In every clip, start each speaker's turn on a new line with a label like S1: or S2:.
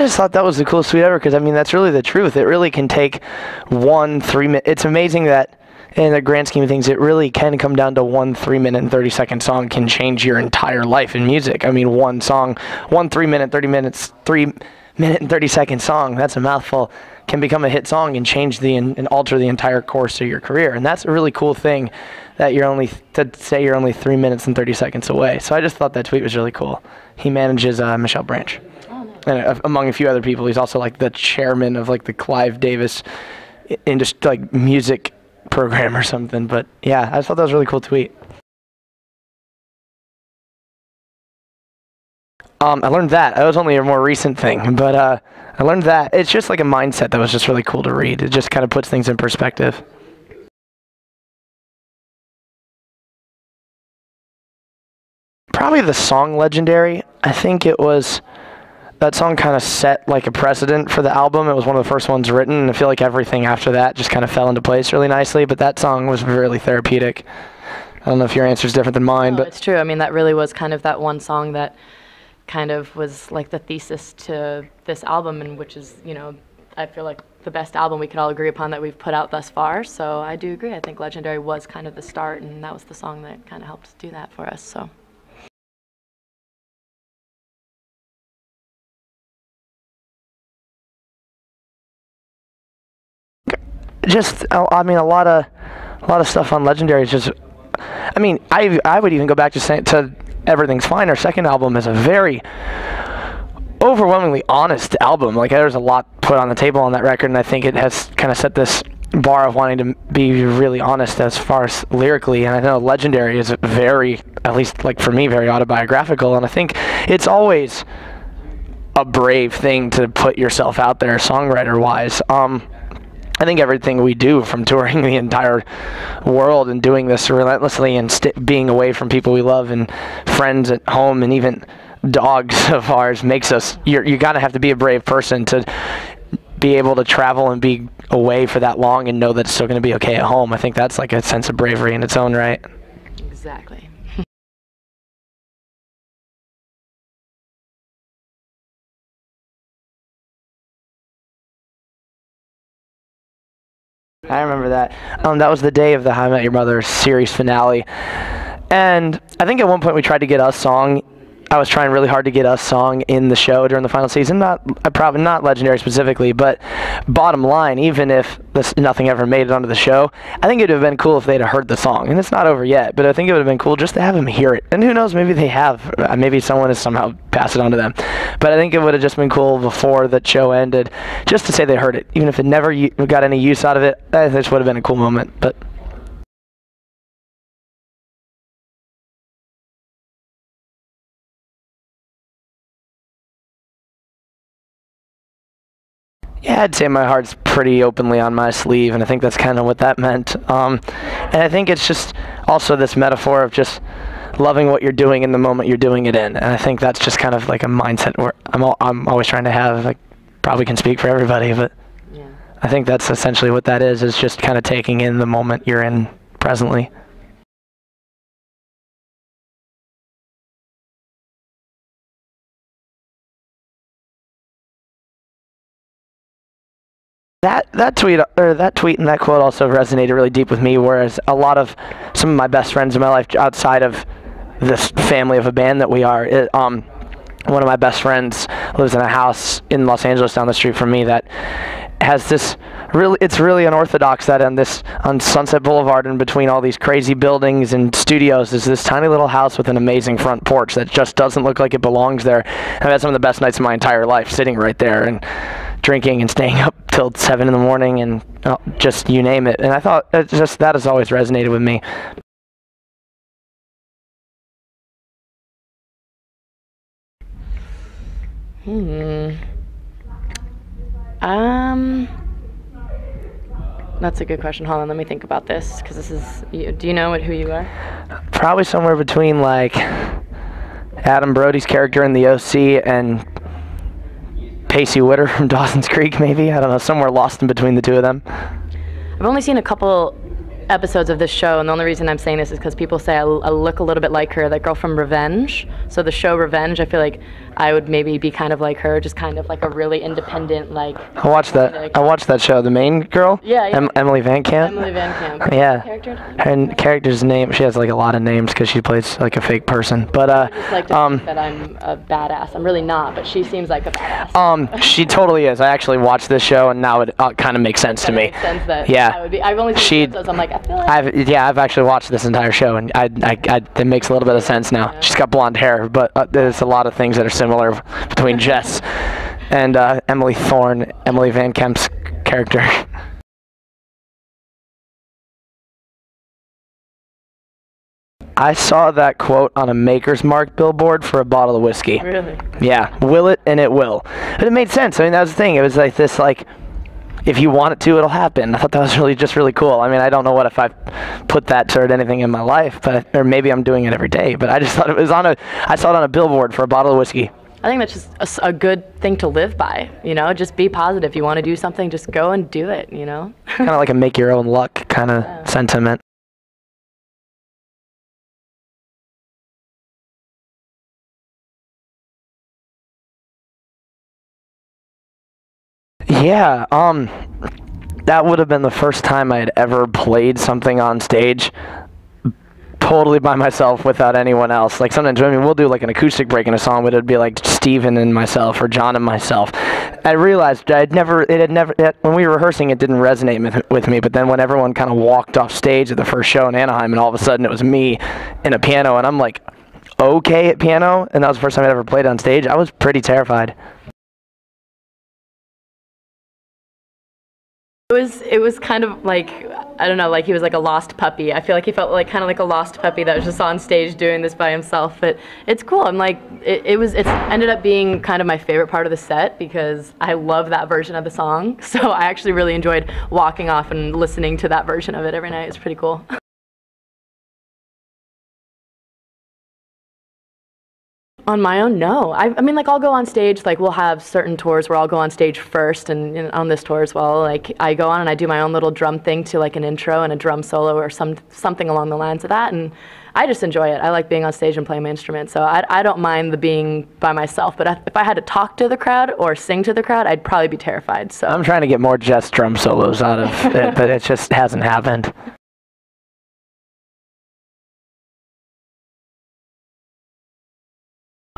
S1: just thought that was the coolest tweet ever, because I mean that's really the truth. It really can take 1 3-minute. It's amazing that in the grand scheme of things, it really can come down to 1 3-minute and 30-second song can change your entire life in music. I mean, one song, 1 3-minute, 3-minute and 30-second song, that's a mouthful, can become a hit song and change and alter the entire course of your career. And that's a really cool thing, that to say you're only 3 minutes and 30 seconds away. So I just thought that tweet was really cool. He manages Michelle Branch.
S2: Oh, nice.
S1: And among a few other people, he's also like the chairman of like the Clive Davis like music program or something. But yeah, I just thought that was a really cool tweet. I learned that. That was only a more recent thing, but I learned that. It's just like a mindset that was just really cool to read. It just kind of puts things in perspective. Probably the song Legendary. I think it was, that song kind of set like a precedent for the album. It was one of the first ones written, and I feel like everything after that just kind of fell into place really nicely, but that song was really therapeutic. I don't know if your answer is different than mine, but
S2: it's true. I mean, that really was kind of that one song that kind of was like the thesis to this album, and which is, you know, I feel like the best album we could all agree upon that we've put out thus far. So I do agree. I think Legendary was kind of the start, and that was the song that kind of helped do that for us. So.
S1: Just, I mean, a lot of stuff on Legendary is just, I mean, I would even go back to Everything's Fine. Our second album is a very overwhelmingly honest album. Like, there's a lot put on the table on that record, and I think it has kind of set this bar of wanting to be really honest as far as lyrically. And I know Legendary is very, at least like for me, very autobiographical, and I think it's always a brave thing to put yourself out there songwriter-wise. I think everything we do, from touring the entire world and doing this relentlessly and being away from people we love and friends at home and even dogs of ours, makes us, you gotta have to be a brave person to be able to travel and be away for that long and know that it's still gonna be okay at home. I think that's like a sense of bravery in its own right.
S2: Exactly.
S1: I remember that. That was the day of the How I Met Your Mother series finale. And I think at one point we tried to get Us song. I was trying really hard to get Us song in the show during the final season. Probably not Legendary specifically, but bottom line, even if nothing ever made it onto the show, I think it would have been cool if they'd have heard the song. And it's not over yet, but I think it would have been cool just to have them hear it. And who knows, maybe they have. Maybe someone has somehow passed it on to them. But I think it would have just been cool before the show ended, just to say they heard it. Even if it never got any use out of it, this would have been a cool moment. But yeah, I'd say my heart's pretty openly on my sleeve, and I think that's kind of what that meant. And I think it's just also this metaphor of just loving what you're doing in the moment you're doing it in. And I think that's just kind of like a mindset where I'm always trying to have. Like, probably can speak for everybody, but yeah. I think that's essentially what that is just kind of taking in the moment you're in presently. That tweet and that quote also resonated really deep with me, whereas some of my best friends in my life outside of this family of a band that we are, one of my best friends lives in a house in Los Angeles down the street from me that has this it's really unorthodox, that on Sunset Boulevard and between all these crazy buildings and studios is this tiny little house with an amazing front porch that just doesn't look like it belongs there. I've had some of the best nights of my entire life sitting right there and drinking and staying up till 7 in the morning and just you name it. And I thought that has always resonated with me.
S2: That's a good question. Hold on, let me think about this, because this is. Do you know who you are?
S1: Probably somewhere between like Adam Brody's character in The OC and Pacey Witter from Dawson's Creek, maybe. I don't know, somewhere lost in between the two of them.
S2: I've only seen a couple episodes of this show, and the only reason I'm saying this is because people say I look a little bit like her, that girl from Revenge. So the show Revenge, I feel like I would maybe be kind of like her, just kind of like a really independent, like.
S1: I watched that show. The main girl.
S2: Yeah.
S1: Emily Van Camp.
S2: Emily Van Camp.
S1: Yeah.
S2: Character?
S1: Character's name. She has like a lot of names because she plays like a fake person. But
S2: I just like to think that I'm a badass. I'm really not, but she seems like a badass.
S1: She totally is. I actually watched this show, and now it kind of makes sense to me.
S2: Makes sense that
S1: yeah.
S2: I would be. I've only seen episodes. I'm like, I feel like.
S1: I've actually watched this entire show, and it makes a little bit of sense now. Yeah. She's got blonde hair, but there's a lot of things that are similar between Jess and Emily Van Camp's character. I saw that quote on a Maker's Mark billboard for a bottle of whiskey.
S2: Really?
S1: Yeah, will it and it will. But it made sense. I mean, that was the thing. It was like this, like, if you want it to, it'll happen. I thought that was really cool. I mean, I don't know what if I put that toward anything in my life, or maybe I'm doing it every day. But I just thought I saw it on a billboard for a bottle of whiskey.
S2: I think that's just a good thing to live by, you know? Just be positive. You want to do something, just go and do it, you know?
S1: Kind of like a make your own luck kind of sentiment. Yeah, that would have been the first time I had ever played something on stage totally by myself without anyone else. Like sometimes, I mean, we'll do like an acoustic break in a song, but it'd be like Steven and myself or John and myself. I realized when we were rehearsing, it didn't resonate with me, but then when everyone kind of walked off stage at the first show in Anaheim, and all of a sudden it was me and a piano, and I'm like, okay at piano, and that was the first time I'd ever played on stage, I was pretty terrified.
S2: It was kind of like, I don't know, like he was like a lost puppy. I feel like he felt like kind of like a lost puppy that was just on stage doing this by himself. But it's cool. I'm like, it ended up being kind of my favorite part of the set because I love that version of the song. So I actually really enjoyed walking off and listening to that version of it every night. It's pretty cool. On my own, no. I mean, like, I'll go on stage, like, we'll have certain tours where I'll go on stage first, and on this tour as well, like, I go on and I do my own little drum thing to, like, an intro and a drum solo or something along the lines of that, and I just enjoy it. I like being on stage and playing my instrument, so I don't mind the being by myself, but if I had to talk to the crowd or sing to the crowd, I'd probably be terrified, so.
S1: I'm trying to get more Jess drum solos out of it, but it just hasn't happened.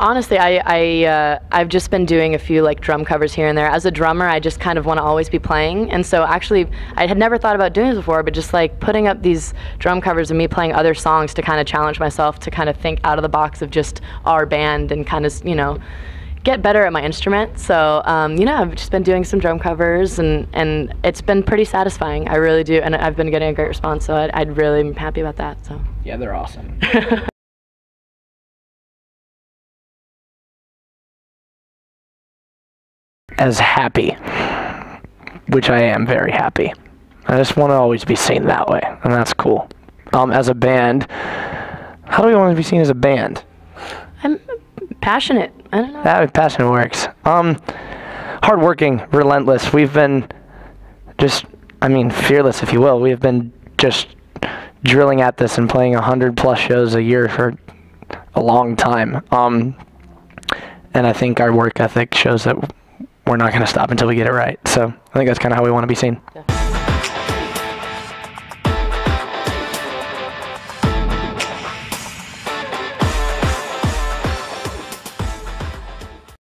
S2: Honestly, I've just been doing a few like drum covers here and there. As a drummer, I just kind of want to always be playing, and so actually, I had never thought about doing this before, but just like putting up these drum covers and me playing other songs to kind of challenge myself to kind of think out of the box of just our band and kind of, you know, get better at my instrument. So, you know, I've just been doing some drum covers, and it's been pretty satisfying. I really do, and I've been getting a great response, so I'd really am happy about that. So.
S1: Yeah, they're awesome. As happy, which I am very happy. I just want to always be seen that way, and that's cool. As a band, how do we want to be seen as a band?
S2: I'm passionate. I don't know.
S1: That passionate works. Hardworking, relentless. We've been just, I mean, fearless, if you will. We have been just drilling at this and playing 100+ shows a year for a long time. And I think our work ethic shows that we're not going to stop until we get it right. So I think that's kind of how we want to be seen. Yeah.